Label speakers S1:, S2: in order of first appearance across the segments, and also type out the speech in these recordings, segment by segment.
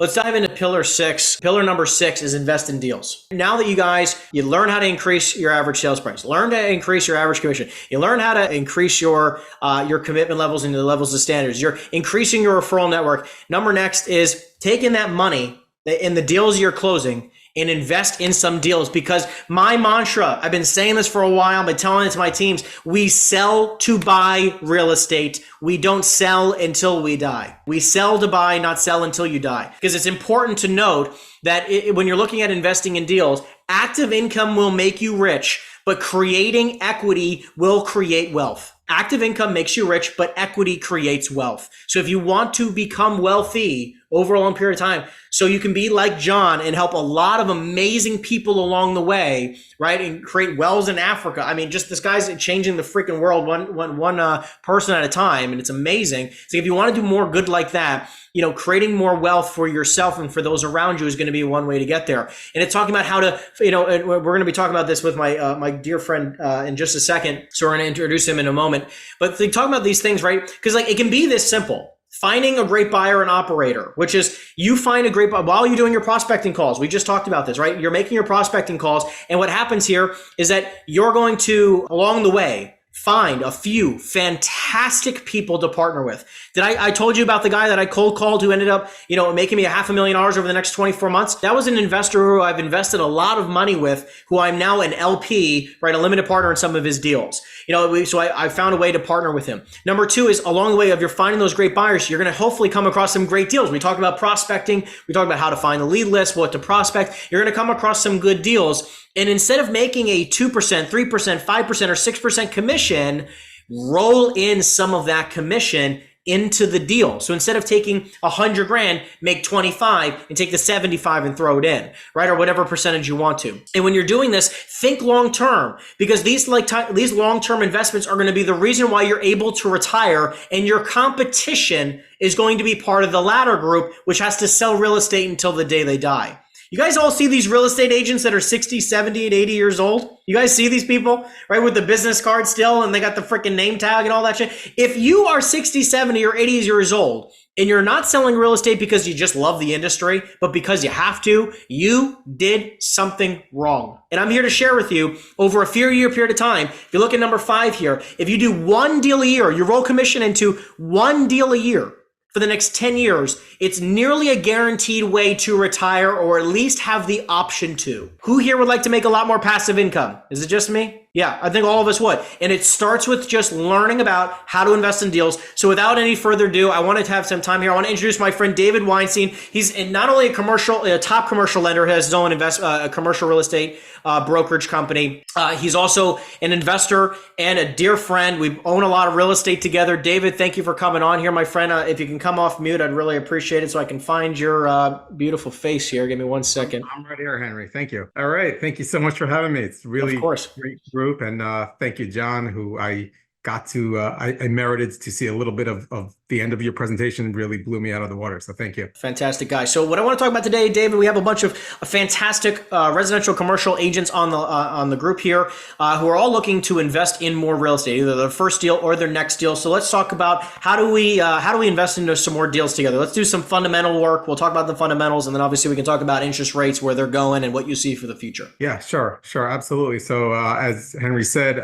S1: Let's dive into pillar six. Pillar number six is invest in deals. Now that you learn how to increase your average sales price, learn to increase your average commission, you learn how to increase your commitment levels and the levels of standards, you're increasing your referral network. Number next is taking that money in the deals you're closing and invest in some deals, because my mantra, I've been saying this for a while, I've been telling it to my teams, we sell to buy real estate. We don't sell until we die. We sell to buy, not sell until you die. Because it's important to note that when you're looking at investing in deals, active income will make you rich, but creating equity will create wealth. Active income makes you rich, but equity creates wealth. So if you want to become wealthy over a long period of time, so you can be like John and help a lot of amazing people along the way, right? And create wells in Africa. I mean, just this guy's changing the freaking world one person at a time. And it's amazing. So if you want to do more good like that, creating more wealth for yourself and for those around you is going to be one way to get there. And it's talking about how to, and we're going to be talking about this with my dear friend in just a second. So we're going to introduce him in a moment. But talking about these things, right? Because it can be this simple. Finding a great buyer and operator, which is you find a great buyer while you're doing your prospecting calls. We just talked about this, right? You're making your prospecting calls. And what happens here is that you're going to, along the way, find a few fantastic people to partner with. I told you about the guy that I cold called who ended up, making me $500,000 over the next 24 months. That was an investor who I've invested a lot of money with, who I'm now an LP, right? A limited partner in some of his deals. So I found a way to partner with him. Number two is along the way of you're finding those great buyers, you're going to hopefully come across some great deals. We talked about prospecting. We talked about how to find the lead list, what to prospect. You're going to come across some good deals. And instead of making a 2%, 3%, 5%, or 6% commission, roll in some of that commission into the deal. So instead of taking 100 grand, make 25 and take the 75 and throw it in, right? Or whatever percentage you want to. And when you're doing this, think long-term, because these long-term investments are going to be the reason why you're able to retire, and your competition is going to be part of the latter group, which has to sell real estate until the day they die. You guys all see these real estate agents that are 60, 70, and 80 years old? You guys see these people, right, with the business card still, and they got the freaking name tag and all that shit? If you are 60, 70, or 80 years old, and you're not selling real estate because you just love the industry, but because you have to, you did something wrong. And I'm here to share with you, over a few year period of time, if you look at number 5 here, if you do one deal a year, you roll commission into one deal a year, for the next 10 years, it's nearly a guaranteed way to retire, or at least have the option to. Who here would like to make a lot more passive income? Is it just me? Yeah, I think all of us would. And it starts with just learning about how to invest in deals. So without any further ado, I wanted to have some time here. I want to introduce my friend David Weinstein. He's not only a top commercial lender, has his own a commercial real estate brokerage company. He's also an investor and a dear friend. We own a lot of real estate together. David, thank you for coming on here, my friend. If you can come off mute, I'd really appreciate it so I can find your beautiful face here. Give me 1 second.
S2: I'm right here, Henry. Thank you. All right. Thank you so much for having me. It's really
S1: of course.
S2: Great group. And thank you, John, who I got to, I merited to see a little bit of the end of your presentation. Really blew me out of the water. So thank you.
S1: Fantastic, guy. So what I want to talk about today, David, we have a bunch of fantastic residential commercial agents on the group here who are all looking to invest in more real estate, either their first deal or their next deal. So let's talk about how do we invest into some more deals together. Let's do some fundamental work. We'll talk about the fundamentals, and then obviously we can talk about interest rates, where they're going, and what you see for the future.
S2: Yeah, sure, absolutely. So as Henry said,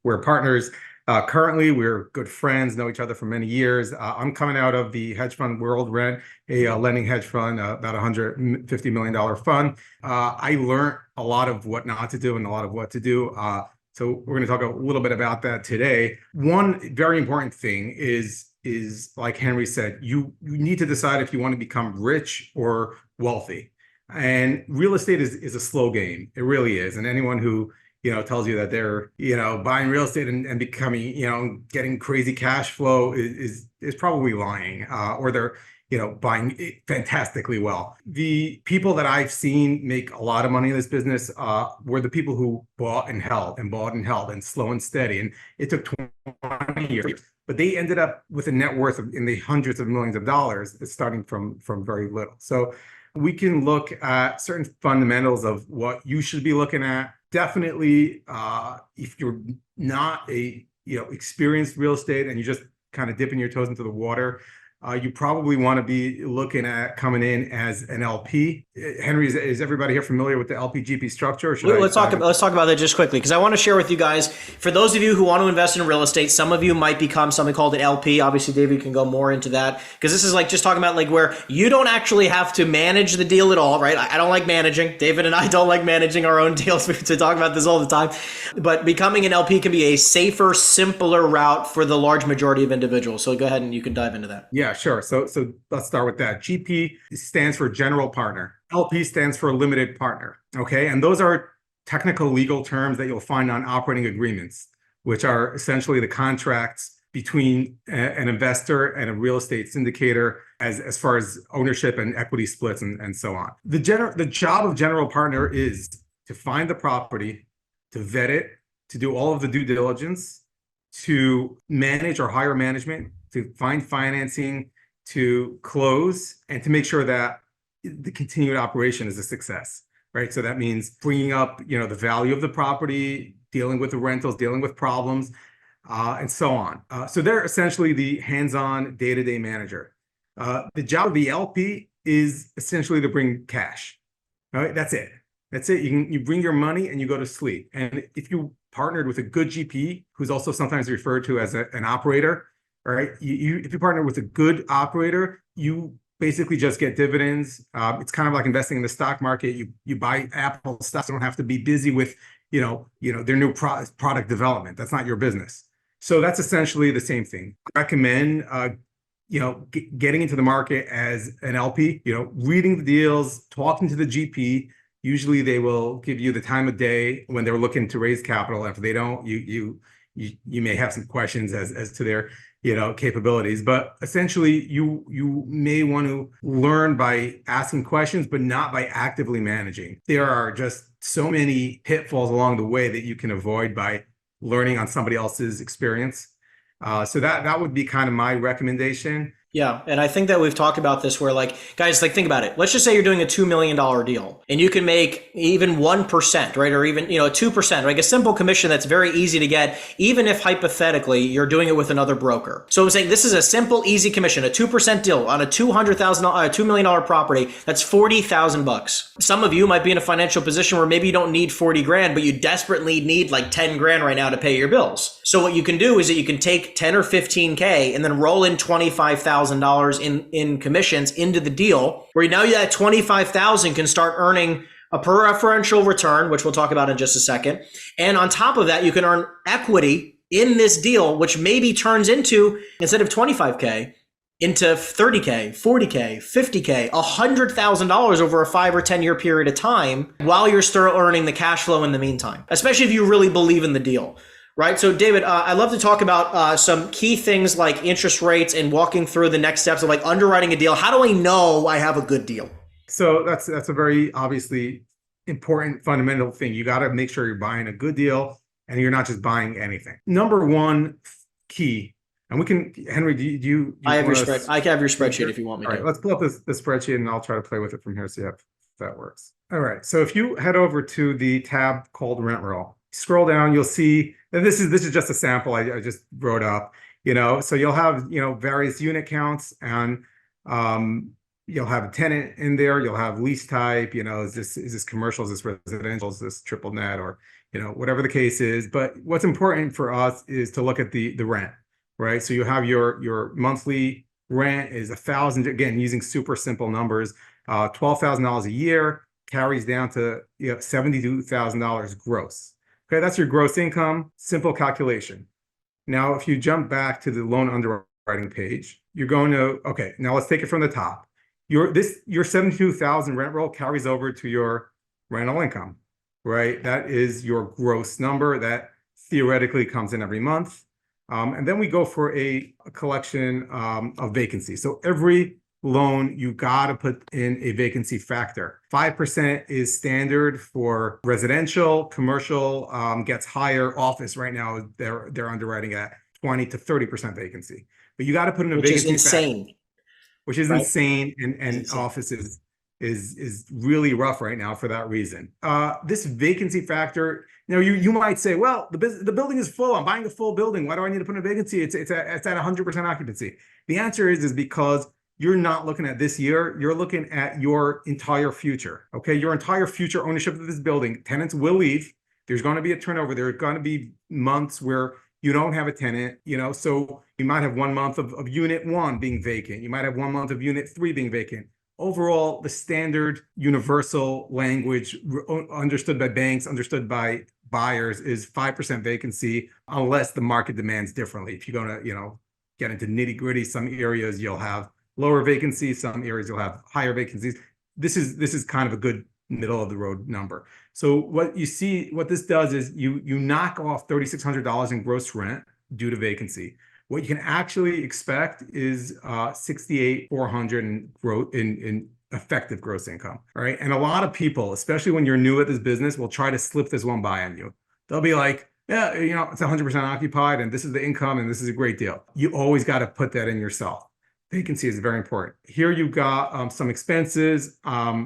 S2: we're partners. Currently, we're good friends, know each other for many years. I'm coming out of the hedge fund world, ran a lending hedge fund, about $150 million fund. I learned a lot of what not to do and a lot of what to do. So we're going to talk a little bit about that today. One very important thing is like Henry said, you need to decide if you want to become rich or wealthy. And real estate is a slow game. It really is. And anyone who tells you that they're, buying real estate and becoming, getting crazy cash flow is probably lying, or they're, buying it fantastically well. The people that I've seen make a lot of money in this business were the people who bought and held and slow and steady. And it took 20 years, but they ended up with a net worth in the hundreds of millions of dollars, starting from very little. So we can look at certain fundamentals of what you should be looking at. Definitely, if you're not a experienced real estate and you're just kind of dipping your toes into the water, you probably want to be looking at coming in as an LP. Henry, is everybody here familiar with the LP-GP structure? Or should
S1: Let's talk. Let's talk about that just quickly, because I want to share with you guys. For those of you who want to invest in real estate, some of you might become something called an LP. Obviously, David can go more into that, because this is like just talking about like where you don't actually have to manage the deal at all, right? I don't like managing. David and I don't like managing our own deals. We to talk about this all the time, but becoming an LP can be a safer, simpler route for the large majority of individuals. So go ahead and you can dive into that.
S2: Yeah, sure. So let's start with that. GP stands for general partner. LP stands for limited partner. Okay. And those are technical legal terms that you'll find on operating agreements, which are essentially the contracts between an investor and a real estate syndicator as far as ownership and equity splits and so on. The job of general partner is to find the property, to vet it, to do all of the due diligence, to manage or hire management, to find financing, to close, and to make sure that the continued operation is a success, right? So that means bringing up, the value of the property, dealing with the rentals, dealing with problems, and so on. So they're essentially the hands-on day-to-day manager. The job of the LP is essentially to bring cash. All right, that's it. That's it. You bring your money and you go to sleep. And if you partnered with a good GP, who's also sometimes referred to as an operator, all right, if you partner with a good operator, you basically just get dividends. It's kind of like investing in the stock market. You buy Apple stock. You don't have to be busy with their new product development. That's not your business. So that's essentially the same thing. I recommend getting into the market as an LP. Reading the deals, talking to the GP. Usually they will give you the time of day when they're looking to raise capital. If they don't, you may have some questions as to their capabilities, but essentially you may want to learn by asking questions, but not by actively managing. There are just so many pitfalls along the way that you can avoid by learning on somebody else's experience. So that would be kind of my recommendation.
S1: Yeah. And I think that we've talked about this where guys, think about it. Let's just say you're doing a $2 million deal and you can make even 1%, right? Or even, 2%, like a simple commission that's very easy to get, even if hypothetically you're doing it with another broker. So I'm saying this is a simple, easy commission, a 2% deal on a $2 million property. That's $40,000. Some of you might be in a financial position where maybe you don't need 40 grand, but you desperately need like 10 grand right now to pay your bills. So what you can do is that you can take 10 or 15K and then roll in $25,000 in commissions into the deal, where now that 25,000 can start earning a preferential return, which we'll talk about in just a second. And on top of that, you can earn equity in this deal, which maybe turns into, instead of 25K, into 30K, 40K, 50K, $100,000 over a 5 or 10 year period of time, while you're still earning the cash flow in the meantime, especially if you really believe in the deal. Right. So, David, I'd love to talk about some key things like interest rates and walking through the next steps of like underwriting a deal. How do I know I have a good deal?
S2: So that's a very obviously important fundamental thing. You got to make sure you're buying a good deal and you're not just buying anything. Number one key, and we can, Henry, do you
S1: I have your spread. I have your spreadsheet if you want me to.
S2: All right, let's pull up the spreadsheet and I'll try to play with it from here, see if that works. All right. So if you head over to the tab called Rent Roll, scroll down, you'll see, and this is just a sample I just wrote up, so you'll have, various unit counts, and you'll have a tenant in there, you'll have lease type, is this commercial, is this residential, is this triple net, or, whatever the case is. But what's important for us is to look at the rent, right? So you have your monthly rent is $1,000, again, using super simple numbers, $12,000 a year, carries down to $72,000 gross. Okay, that's your gross income, simple calculation. Now, if you jump back to the loan underwriting page, you're going to, okay, now let's take it from the top. Your 72,000 rent roll carries over to your rental income, right? That is your gross number that theoretically comes in every month. And then we go for a collection of vacancies. So every loan, you got to put in a vacancy factor. 5% is standard for residential. Commercial gets higher. Office right now, they're underwriting at 20 to 30% vacancy. But you got to put in a vacancy factor,
S1: which is insane.
S2: Which is
S1: right?
S2: insane. And office is is really rough right now for that reason. This vacancy factor, you might say, well, the building is full. I'm buying a full building. Why do I need to put in a vacancy? It's at 100% occupancy. The answer is because you're not looking at this year. You're looking at your entire future. Okay, your entire future ownership of this building. Tenants will leave. There's going to be a turnover. There are going to be months where you don't have a tenant, so you might have 1 month of unit 1 being vacant. You might have 1 month of unit 3 being vacant. Overall, the standard universal language understood by banks, understood by buyers is 5% vacancy unless the market demands differently. If you're going to, get into nitty gritty, some areas you'll have lower vacancy, some areas you'll have higher vacancies. This is kind of a good middle of the road number. So what this does is you knock off $3,600 in gross rent due to vacancy. What you can actually expect is $68,400 in effective gross income. All right. And a lot of people, especially when you're new at this business, will try to slip this one by on you. They'll be like, yeah, it's 100% occupied and this is the income and this is a great deal. You always got to put that in yourself. Vacancy is very important. Here you've got some expenses,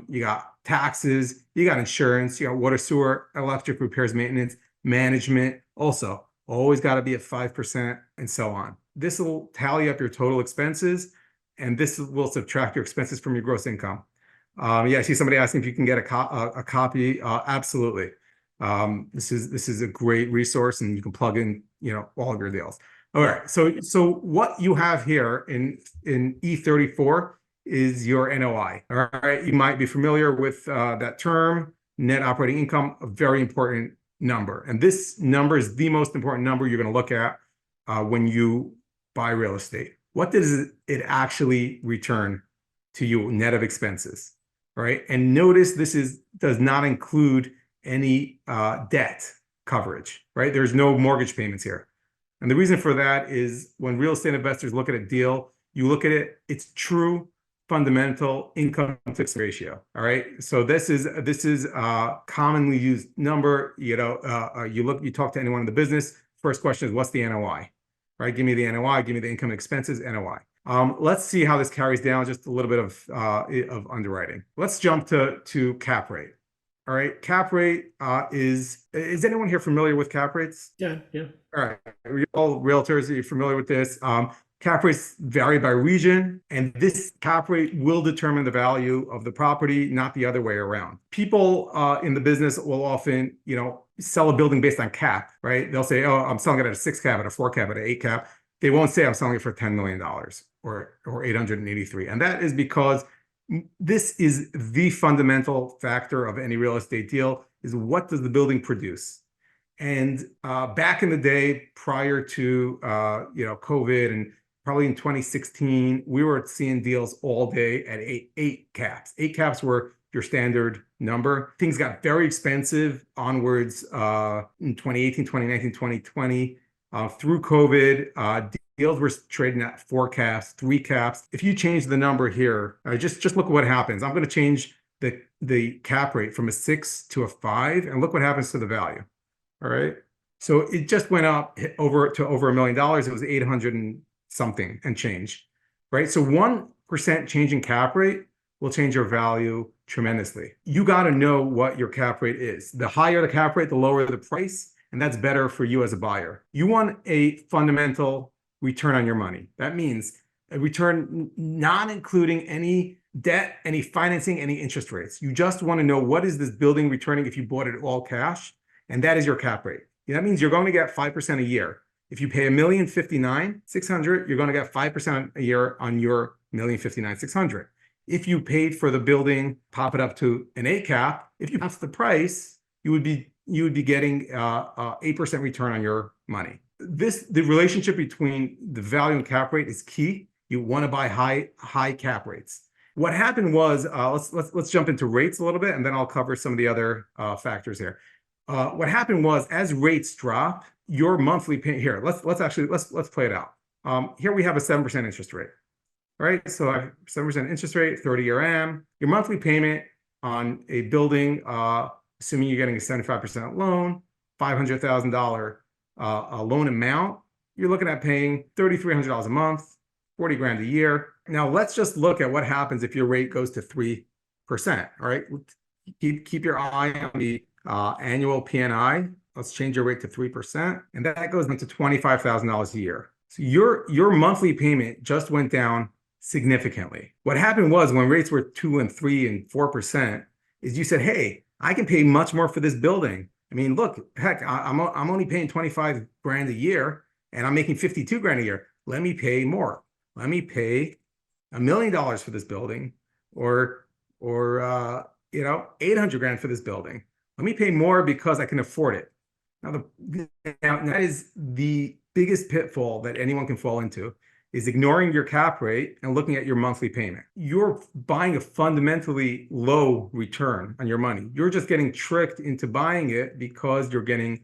S2: you got taxes, you got insurance, you got water, sewer, electric repairs, maintenance, management. Also, always got to be at 5% and so on. This will tally up your total expenses, and this will subtract your expenses from your gross income. I see somebody asking if you can get a copy. Absolutely. This is a great resource, and you can plug in, all of your deals. All right. So what you have here in E34 is your NOI. All right. You might be familiar with that term, net operating income, a very important number. And this number is the most important number you're going to look at when you buy real estate. What does it actually return to you net of expenses? All right. And notice this does not include any debt coverage, right? There's no mortgage payments here. And the reason for that is when real estate investors look at a deal, you look at it, it's true fundamental income to expense ratio. All right. So this is a commonly used number. You talk to anyone in the business. First question is, what's the NOI? Right? Give me the NOI, give me the income and expenses, NOI. Let's see how this carries down, just a little bit of underwriting. Let's jump to cap rate. All right. Cap rate is anyone here familiar with cap rates?
S1: Yeah.
S2: All right. All realtors, are you familiar with this? Cap rates vary by region, and this cap rate will determine the value of the property, not the other way around. People in the business will often, sell a building based on cap, right? They'll say, oh, I'm selling it at a 6 cap, at a 4 cap, at an 8 cap. They won't say I'm selling it for $10 million or 883. And that is because this is the fundamental factor of any real estate deal, is what does the building produce? And back in the day, prior to COVID, and probably in 2016, we were seeing deals all day at eight caps. 8 caps were your standard number. Things got very expensive onwards in 2018, 2019, 2020. Through COVID, deals were trading at 4 caps, 3 caps. If you change the number here, just look at what happens. I'm going to change the cap rate from a 6 to a 5, and look what happens to the value. All right. So it just went up over $1 million. It was 800 and something and change, right? So 1% change in cap rate will change your value tremendously. You got to know what your cap rate is. The higher the cap rate, the lower the price, and that's better for you as a buyer. You want a fundamental return on your money. That means a return not including any debt, any financing, any interest rates. You just want to know, what is this building returning if you bought it all cash? And that is your cap rate. That means you're going to get 5% a year. If you pay $1,059,600, you're going to get 5% a year on your $1,059,600. If you paid for the building, pop it up to an 8 cap, if you pass the price, you would be getting 8% return on your money. The relationship between the value and cap rate is key. You want to buy high cap rates. What happened was, let's jump into rates a little bit, and then I'll cover some of the other factors here. What happened was, as rates drop, your monthly payment here. Let's play it out. Here we have a 7% interest rate, right? So I have 7% interest rate, 30-year AM. Your monthly payment on a building, assuming you're getting a 75% loan, $500,000 loan amount, you're looking at paying $3,300 a month, 40 grand a year. Now let's just look at what happens if your rate goes to 3%. All right. Keep your eye on the annual PNI. Let's change your rate to 3%. And that goes into $25,000 a year. So your monthly payment just went down significantly. What happened was when rates were 2 and 3 and 4%, is you said, hey, I can pay much more for this building. I mean, look, heck, I'm only paying 25 grand a year and I'm making 52 grand a year. Let me pay more. Let me pay $1 million for this building or 800 grand for this building. Let me pay more because I can afford it. Now, that is the biggest pitfall that anyone can fall into, is ignoring your cap rate and looking at your monthly payment. You're buying a fundamentally low return on your money. You're just getting tricked into buying it because you're getting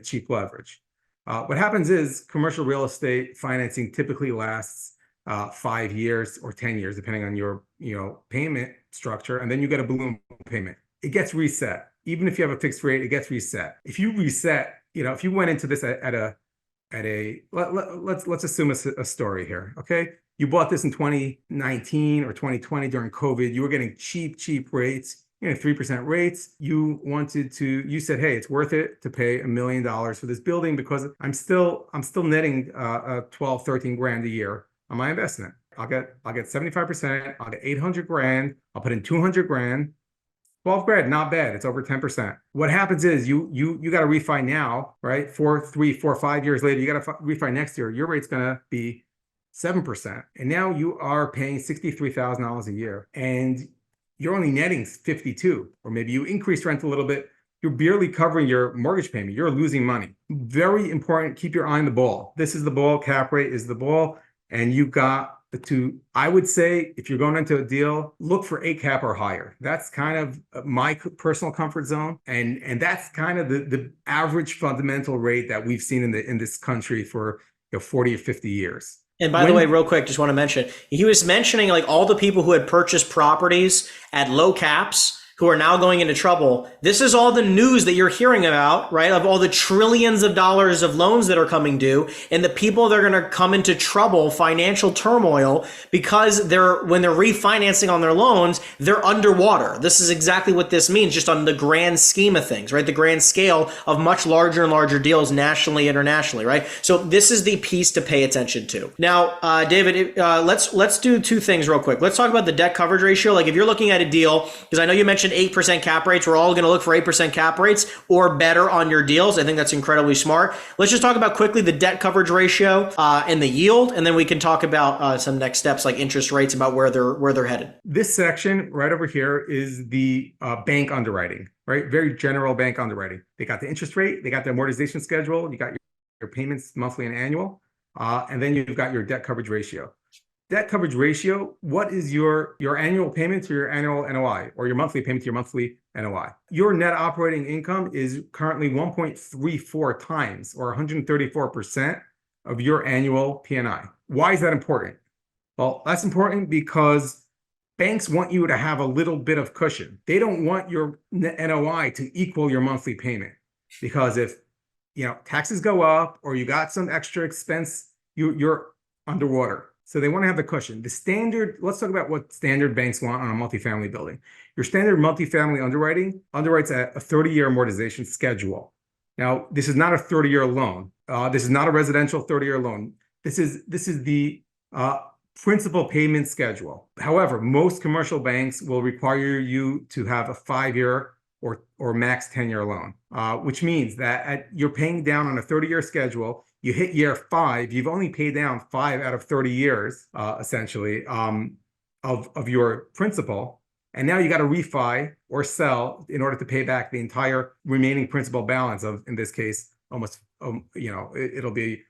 S2: cheap leverage. What happens is commercial real estate financing typically lasts 5 years or 10 years, depending on your payment structure, and then you get a balloon payment. It gets reset. Even if you have a fixed rate, it gets reset. If you reset, if you went into this let's assume a story here, okay? You bought this in 2019 or 2020 during COVID. You were getting cheap rates, 3% rates. You said, hey, it's worth it to pay $1 million for this building because I'm still netting 12, 13 grand a year on my investment. I'll get 75%. I'll get 800 grand. I'll put in 200 grand. 12 grand, not bad. It's over 10%. What happens is you got to refi now, right? 3, 4, 5 years later, you got to refi next year. Your rate's going to be 7%. And now you are paying $63,000 a year and you're only netting 52, or maybe you increase rent a little bit. You're barely covering your mortgage payment. You're losing money. Very important. Keep your eye on the ball. This is the ball. Cap rate is the ball. And you got I would say, if you're going into a deal, look for 8 cap or higher. That's kind of my personal comfort zone. And that's kind of the average fundamental rate that we've seen in this country for 40 or 50 years.
S1: And by the way, real quick, just want to mention, he was mentioning like all the people who had purchased properties at low caps who are now going into trouble. This is all the news that you're hearing about, right? Of all the trillions of dollars of loans that are coming due and the people that are going to come into trouble, financial turmoil, because when they're refinancing on their loans, they're underwater. This is exactly what this means, just on the grand scheme of things, right? The grand scale of much larger and larger deals nationally, internationally, right? So this is the piece to pay attention to. Now, David, let's do 2 things real quick. Let's talk about the debt coverage ratio. Like if you're looking at a deal, because I know you mentioned 8% cap rates. We're all going to look for 8% cap rates or better on your deals. I think that's incredibly smart. Let's just talk about quickly the debt coverage ratio and the yield, and then we can talk about some next steps like interest rates, about where they're headed.
S2: This section right over here is the bank underwriting, right? Very general bank underwriting. They got the interest rate, they got the amortization schedule, you got your payments monthly and annual, and then you've got your debt coverage ratio. Debt coverage ratio, what is your annual payment to your annual NOI, or your monthly payment to your monthly NOI? Your net operating income is currently 1.34 times, or 134% of your annual PNI. Why is that important? Well, that's important because banks want you to have a little bit of cushion. They don't want your NOI to equal your monthly payment, because if taxes go up or you got some extra expense, you're underwater. So they want to have the cushion. Let's talk about what standard banks want on a multifamily building. Your standard multifamily underwrites at a 30-year amortization schedule. Now, this is not a 30-year loan. This is not a residential 30-year loan. This is the principal payment schedule. However, most commercial banks will require you to have a 5-year or max 10-year loan, which means that you're paying down on a 30-year schedule. You hit year 5, you've only paid down 5 out of 30 years, essentially, of your principal. And now you got to refi or sell in order to pay back the entire remaining principal balance of, in this case, almost, it'll be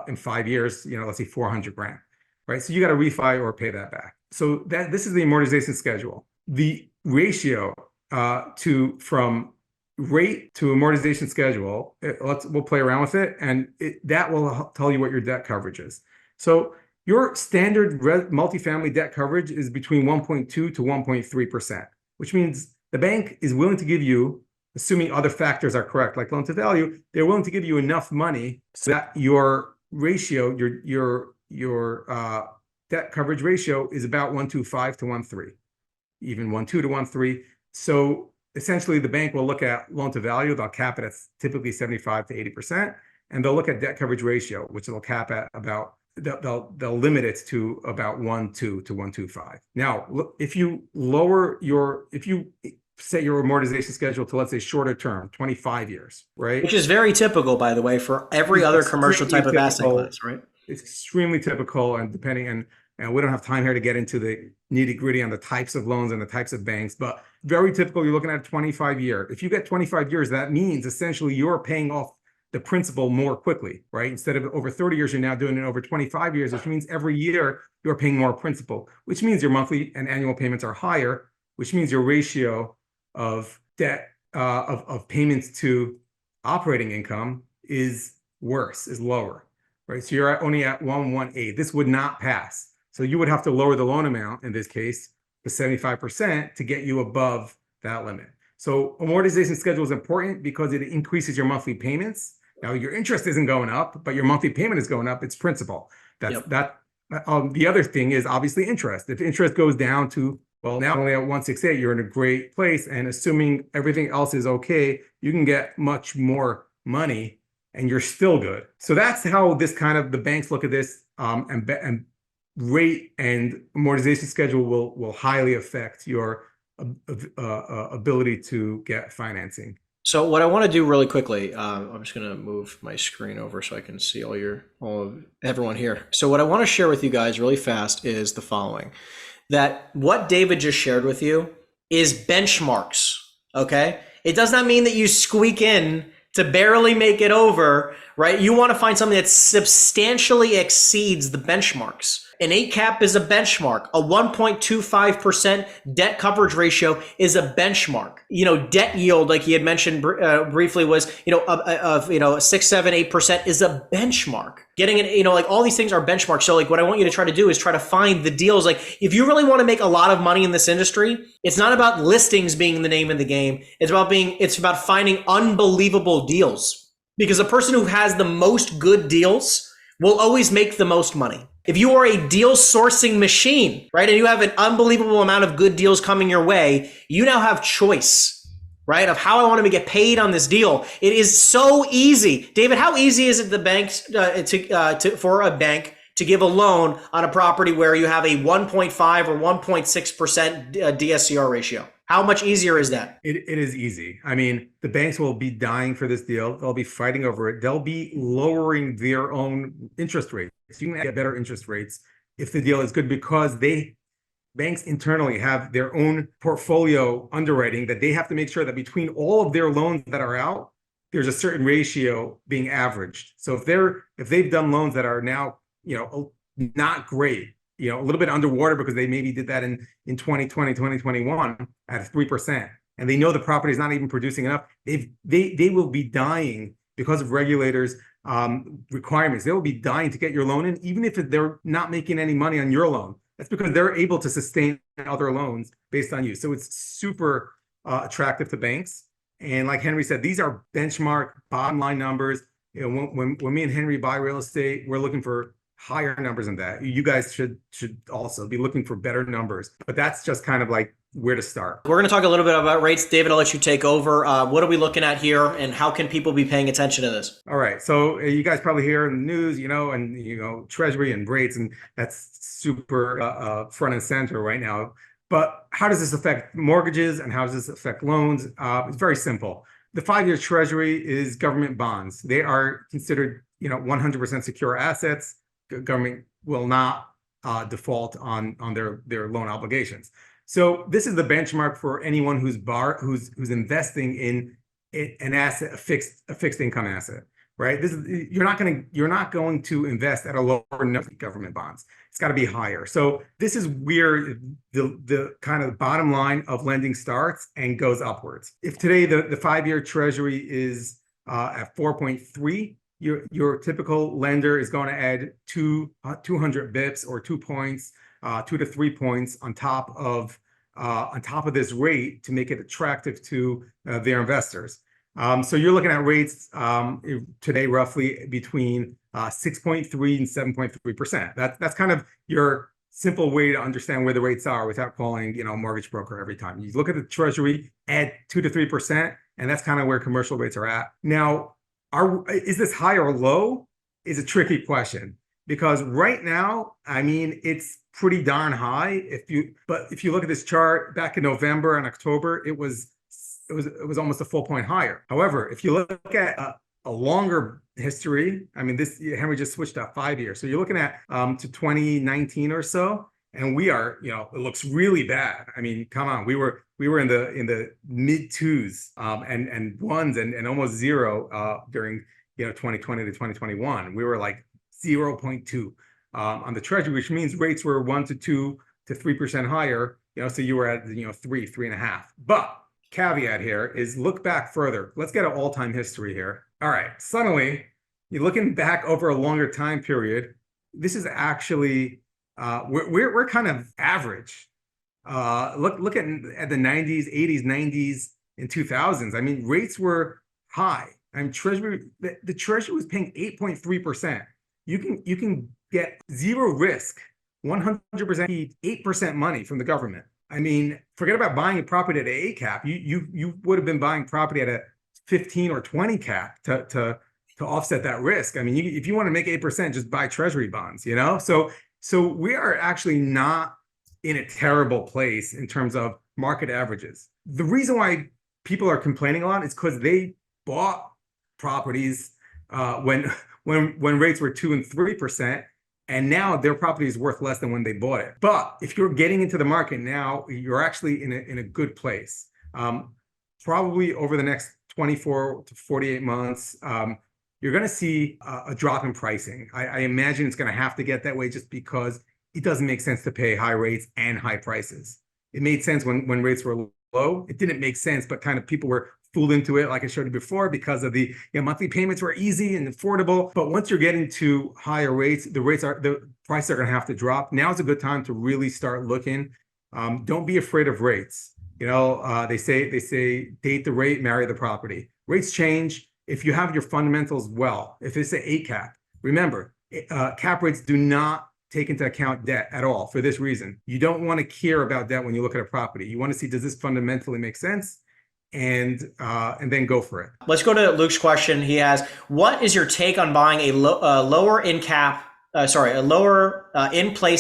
S2: in 5 years, let's say 400 grand, right? So you got to refi or pay that back. So this is the amortization schedule. The ratio from rate to amortization schedule, we'll play around with it, and that will tell you what your debt coverage is. So your standard multifamily debt coverage is between 1.2 to 1.3%, which means the bank is willing to give you, assuming other factors are correct, like loan to value, they're willing to give you enough money so that your ratio, your debt coverage ratio is about 1.25 to 1.3. even 1.2 to 1.3. So essentially, the bank will look at loan to value. They'll cap it at typically 75 to 80%, and they'll look at debt coverage ratio, which they'll cap at about, they'll limit it to about 1.2 to 1.25. Now, if you set your amortization schedule to, let's say, shorter term, 25 years, right?
S1: Which is very typical, by the way, for every other commercial type of asset class, right?
S2: It's extremely typical, and and we don't have time here to get into the nitty gritty on the types of loans and the types of banks, but very typical, you're looking at a 25 year. If you get 25 years, that means essentially you're paying off the principal more quickly, right? Instead of over 30 years, you're now doing it over 25 years, which means every year you're paying more principal, which means your monthly and annual payments are higher, which means your ratio of debt, of payments to operating income is worse, is lower, right? So you're only at 1.18. This would not pass. So you would have to lower the loan amount, in this case, to 75% to get you above that limit. So amortization schedule is important because it increases your monthly payments. Now your interest isn't going up, but your monthly payment is going up. It's principal. The other thing is obviously interest. If interest goes down to, well, now only at 1.68, you're in a great place. And assuming everything else is okay, you can get much more money and you're still good. So that's how this kind of, the banks look at this, and rate and amortization schedule will highly affect your ability to get financing.
S1: So what I want to do really quickly, I'm just going to move my screen over so I can see all of everyone here. So what I want to share with you guys really fast is the following, that what David just shared with you is benchmarks. Okay. It does not mean that you squeak in to barely make it over, right? You want to find something that substantially exceeds the benchmarks. An 8 cap is a benchmark. A 1.25% debt coverage ratio is a benchmark. Debt yield, like he had mentioned briefly, was, 6, 7, 8% is a benchmark. Getting it, like all these things are benchmarks. So like what I want you to try to do is try to find the deals. Like if you really want to make a lot of money in this industry, it's not about listings being the name of the game. It's about finding unbelievable deals, because the person who has the most good deals will always make the most money. If you are a deal sourcing machine, right, and you have an unbelievable amount of good deals coming your way, you now have choice, right, of how I want to get paid on this deal. It is so easy. David, how easy is it for a bank to give a loan on a property where you have a 1.5 or 1.6% DSCR ratio? How much easier is that?
S2: It is easy. I mean, the banks will be dying for this deal. They'll be fighting over it. They'll be lowering their own interest rates. You can get better interest rates if the deal is good, because banks internally have their own portfolio underwriting that they have to make sure that between all of their loans that are out, there's a certain ratio being averaged. So if they've done loans that are now, not great, a little bit underwater because they maybe did that in 2020, 2021 at 3%, and they know the property is not even producing enough, they will be dying because of regulators' requirements. They will be dying to get your loan in, even if they're not making any money on your loan. That's because they're able to sustain other loans based on you. So it's super attractive to banks. And like Henry said, these are benchmark bottom line numbers. When me and Henry buy real estate, we're looking for higher numbers than that. You guys should also be looking for better numbers, but that's just kind of like where to start.
S1: We're going to talk a little bit about rates. David, I'll let you take over. What are we looking at here, and how can people be paying attention to this?
S2: All right. So you guys probably hear in the news, and Treasury and rates, and that's super front and center right now. But how does this affect mortgages, and how does this affect loans? It's very simple. The 5-year Treasury is government bonds. They are considered, 100% secure assets. Government will not default on their loan obligations. So this is the benchmark for anyone who's investing in an asset, a fixed income asset, right? You're not going to invest at a lower number of government bonds. It's got to be higher. So this is where the kind of bottom line of lending starts and goes upwards. If today the 5-year Treasury is at 4.3, your typical lender is going to add 200 bips or 2 points, 2 to 3 points on top of this rate to make it attractive to their investors. So you're looking at rates today roughly between 6.3 and 7.3%. That's kind of your simple way to understand where the rates are without calling, a mortgage broker every time. You look at the Treasury at 2 to 3%, and that's kind of where commercial rates are at. Now, is this high or low? Is a tricky question, because right now, I mean, it's pretty darn high. If you look at this chart back in November and October, it was almost a full point higher. However, if you look at a longer history, I mean, Henry just switched up 5 years, so you're looking at to 2019 or so, and we are, it looks really bad. I mean, come on, we were in the mid twos and ones and almost zero during 2020 to 2021. We were like 0.2 on the Treasury, which means rates were 1 to 2 to 3% higher. So you were at 3.5. But caveat here is look back further. Let's get an all-time history here. All right, suddenly you're looking back over a longer time period. This is actually we're kind of average. Look at the 90s, 80s, 90s, and 2000s. I mean, rates were high. I mean, the Treasury was paying 8.3%. You can get zero risk, 100% 8% money from the government. I mean, forget about buying a property at a cap. You would have been buying property at a 15 or 20 cap to offset that risk. I mean, if you want to make 8%, just buy Treasury bonds. So we are actually not in a terrible place in terms of market averages. The reason why people are complaining a lot is because they bought properties when rates were 2 and 3%, and now their property is worth less than when they bought it. But if you're getting into the market now, you're actually in a good place. Probably over the next 24 to 48 months, you're going to see a drop in pricing. I imagine it's going to have to get that way just because it doesn't make sense to pay high rates and high prices. It made sense when rates were low. It didn't make sense, but kind of people were fooled into it, like I showed you before, because of the monthly payments were easy and affordable. But once you're getting to higher rates, the prices are going to have to drop. Now is a good time to really start looking. Don't be afraid of rates. They say date the rate, marry the property. Rates change. If you have your fundamentals well, if it's an 8 cap, remember, cap rates do not take into account debt at all for this reason. You don't want to care about debt when you look at a property. You want to see, does this fundamentally make sense? And then go for it.
S1: Let's go to Luke's question. He has, what is your take on buying a lower in place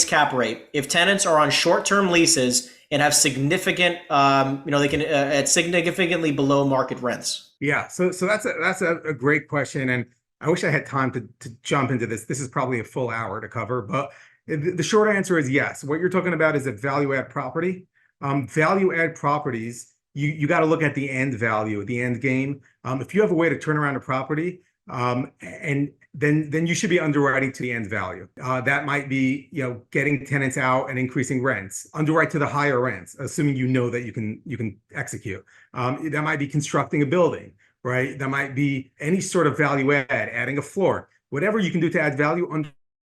S1: cap rate if tenants are on short-term leases and have significant, they can at significantly below market rents?
S2: Yeah, so that's a great question, and I wish I had time to jump into this. This is probably a full hour to cover, but the short answer is yes. What you're talking about is a value-add property. Value-add properties, you got to look at the end value, the end game. If you have a way to turn around a property, and then you should be underwriting to the end value. That might be, getting tenants out and increasing rents. Underwrite to the higher rents, assuming that you can execute. That might be constructing a building, right? That might be any sort of value add, adding a floor, whatever you can do to add value.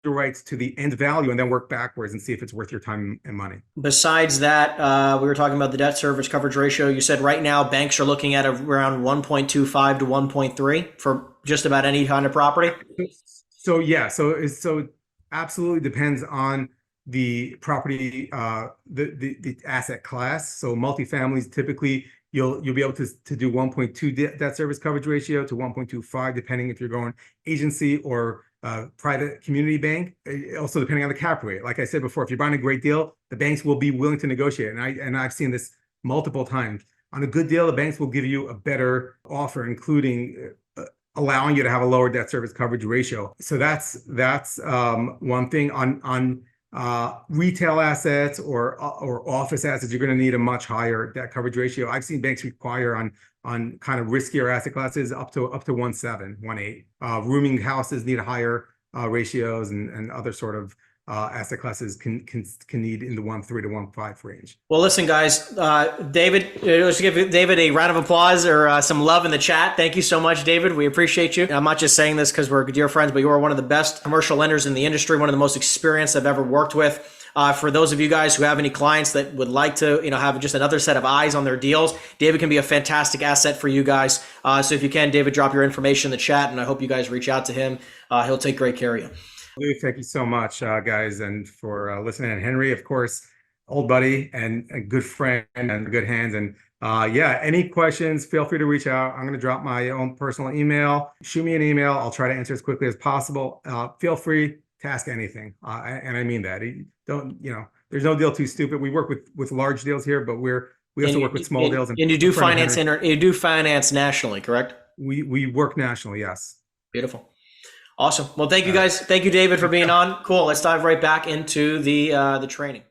S2: Underwrites to the end value and then work backwards and see if it's worth your time and money. Besides
S1: that, we were talking about the debt service coverage ratio. You said right now banks are looking at around 1.25 to 1.3 for just about any kind of property.
S2: So yeah, so absolutely depends on the property, the asset class. So multifamilies, typically you'll be able to do 1.2 debt service coverage ratio to 1.25, depending if you're going agency or private community bank. Also depending on the cap rate. Like I said before, if you're buying a great deal, the banks will be willing to negotiate. And I've seen this multiple times. On a good deal, the banks will give you a better offer, including allowing you to have a lower debt service coverage ratio. So that's one thing. On retail assets or office assets, you're going to need a much higher debt coverage ratio. I've seen banks require on kind of riskier asset classes up to 1.7, 1.8. Rooming houses need higher ratios, and other sort of asset classes can need in the 1.3 to 1.5 range.
S1: Well, listen, guys, David, let's give David a round of applause or some love in the chat. Thank you so much, David. We appreciate you. I'm not just saying this because we're dear friends, but you are one of the best commercial lenders in the industry, one of the most experienced I've ever worked with. For those of you guys who have any clients that would like to, have just another set of eyes on their deals, David can be a fantastic asset for you guys. So if you can, David, drop your information in the chat, and I hope you guys reach out to him. He'll take great care of you.
S2: Lou, thank you so much, guys, and for listening. And Henry, of course, old buddy and a good friend and good hands. And yeah, any questions, feel free to reach out. I'm going to drop my own personal email. Shoot me an email. I'll try to answer as quickly as possible. Feel free to ask anything. And I mean that. Don't, there's no deal too stupid. We work with large deals here, but we also work with small deals.
S1: And you do finance you do finance nationally, correct?
S2: We work nationally, yes.
S1: Beautiful. Awesome. Well, thank you guys. Thank you, David, for being on. Cool. Let's dive right back into the training.